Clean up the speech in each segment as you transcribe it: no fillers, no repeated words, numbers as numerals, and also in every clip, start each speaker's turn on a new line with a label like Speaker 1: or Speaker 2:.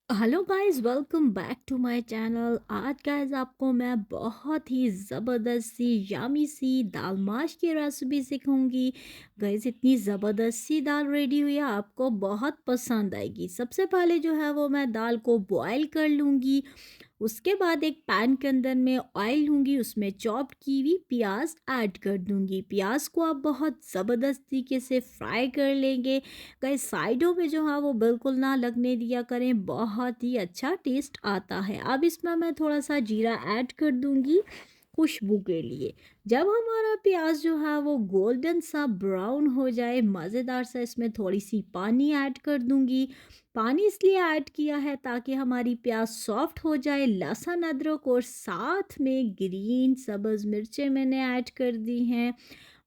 Speaker 1: Hello guys, welcome back to my channel. आज guys आपको मैं बहुत ही ज़बरदस्त सी यामी सी दाल माश की रेसिपी सिखाऊंगी। गाइस इतनी ज़बरदस्त सी दाल रेडी हुई है, आपको बहुत पसंद आएगी। सबसे पहले जो है वो मैं दाल को बॉयल कर लूँगी। उसके बाद एक पैन के अंदर मैं ऑयल लूँगी, उसमें चॉप्ड की हुई प्याज ऐड कर दूँगी। प्याज को आप बहुत ज़बरदस्त तरीके से फ्राई कर लेंगे। कहीं साइडों में जो है वो बिल्कुल ना लगने दिया करें, बहुत ही अच्छा टेस्ट आता है। अब इसमें मैं थोड़ा सा जीरा ऐड कर दूँगी खुशबू के लिए। जब हमारा प्याज जो है वो गोल्डन सा ब्राउन हो जाए, मज़ेदार सा, इसमें थोड़ी सी पानी ऐड कर दूँगी। पानी इसलिए ऐड किया है ताकि हमारी प्याज सॉफ्ट हो जाए। लहसुन अदरक और साथ में ग्रीन सब्ज़ मिर्चें मैंने ऐड कर दी हैं।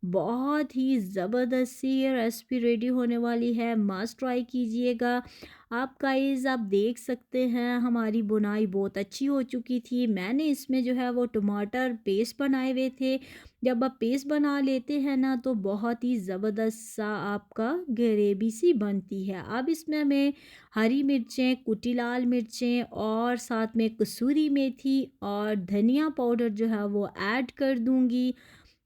Speaker 1: बहुत ही ज़बरदस्त सी ये रेसिपी रेडी होने वाली है, मस्ट ट्राई कीजिएगा। आप गाइस आप देख सकते हैं हमारी बुनाई बहुत अच्छी हो चुकी थी। मैंने इसमें जो है वो टमाटर पेस्ट बनाए हुए थे। जब आप पेस्ट बना लेते हैं ना तो बहुत ही ज़बरदस्त सा आपका ग्रेवी सी बनती है। अब इसमें मैं हरी मिर्चें, कुटी लाल मिर्चें और साथ में कसूरी मेथी और धनिया पाउडर जो है वो ऐड कर दूंगी।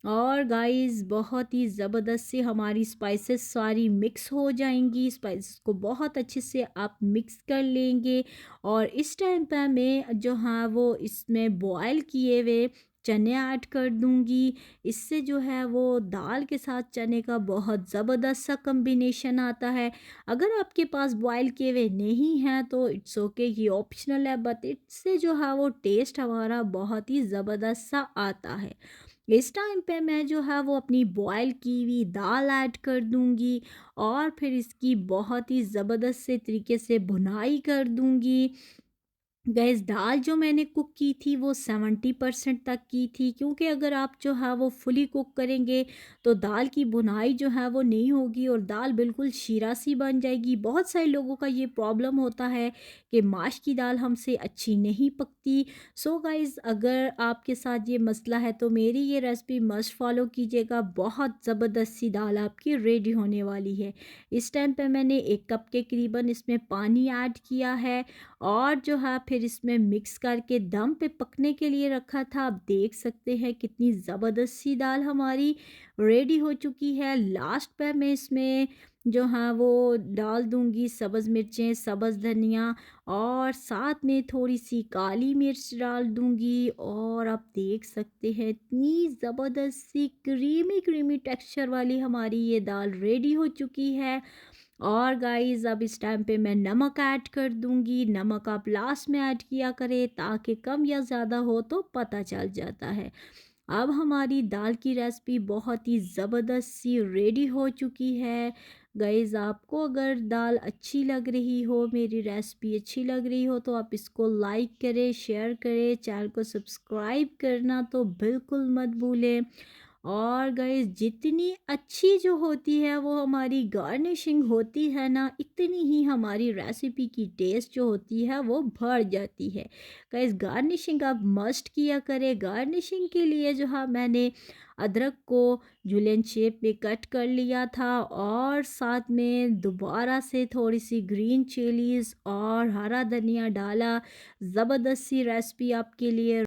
Speaker 1: और गाइस बहुत ही ज़बरदस्त से हमारी स्पाइसेस सारी मिक्स हो जाएंगी। स्पाइस को बहुत अच्छे से आप मिक्स कर लेंगे। और इस टाइम पे मैं जो हाँ वो इसमें बॉयल किए हुए चने ऐड कर दूंगी। इससे जो है वो दाल के साथ चने का बहुत ज़बरदस्त सा कॉम्बिनेशन आता है। अगर आपके पास बॉयल किए हुए नहीं हैं तो इट्स ओके, ये ऑप्शनल है, बट इससे जो है वो टेस्ट हमारा बहुत ही ज़बरदस्त सा आता है। इस टाइम पे मैं जो है वो अपनी बॉयल की हुई दाल ऐड कर दूंगी और फिर इसकी बहुत ही ज़बरदस्त से तरीके से भुनाई कर दूंगी। गैस दाल जो मैंने कुक की थी वो 70% तक की थी, क्योंकि अगर आप जो है वो फुली कुक करेंगे तो दाल की भुनाई जो है वो नहीं होगी और दाल बिल्कुल शीरा सी बन जाएगी। बहुत सारे लोगों का ये प्रॉब्लम होता है कि माश की दाल हमसे अच्छी नहीं पकती। सो गाइस अगर आपके साथ ये मसला है तो मेरी ये रेसिपी मस्ट फॉलो कीजिएगा। बहुत ज़बरदस्त सी दाल आपकी रेडी होने वाली है। इस टाइम पे मैंने 1 कप के करीबन इसमें पानी ऐड किया है और जो है फिर इसमें मिक्स करके दम पे पकने के लिए रखा था। आप देख सकते हैं कितनी ज़बरदस्त सी दाल हमारी रेडी हो चुकी है। लास्ट पे मैं इसमें जो हाँ वो डाल दूंगी सब्ज़ मिर्चें, सब्ज़ धनिया और साथ में थोड़ी सी काली मिर्च डाल दूंगी। और आप देख सकते हैं इतनी ज़बरदस्त सी क्रीमी क्रीमी टेक्सचर वाली हमारी ये दाल रेडी हो चुकी है। और गाइस अब इस टाइम पे मैं नमक ऐड कर दूंगी। नमक आप लास्ट में ऐड किया करें ताकि कम या ज़्यादा हो तो पता चल जाता है। अब हमारी दाल की रेसिपी बहुत ही ज़बरदस्त सी रेडी हो चुकी है। गाइस आपको अगर दाल अच्छी लग रही हो, मेरी रेसिपी अच्छी लग रही हो, तो आप इसको लाइक करें, शेयर करें, चैनल को सब्सक्राइब करना तो बिल्कुल मत भूलें। और गाइस जितनी अच्छी जो होती है वो हमारी गार्निशिंग होती है ना, इतनी ही हमारी रेसिपी की टेस्ट जो होती है वो बढ़ जाती है। गाइस गार्निशिंग आप मस्ट किया करें। गार्निशिंग के लिए जो है मैंने अदरक को जुलियन शेप में कट कर लिया था और साथ में दोबारा से थोड़ी सी ग्रीन चिलीज़ और हरा धनिया डाला। ज़बरदस्त सी रेसिपी आपके लिए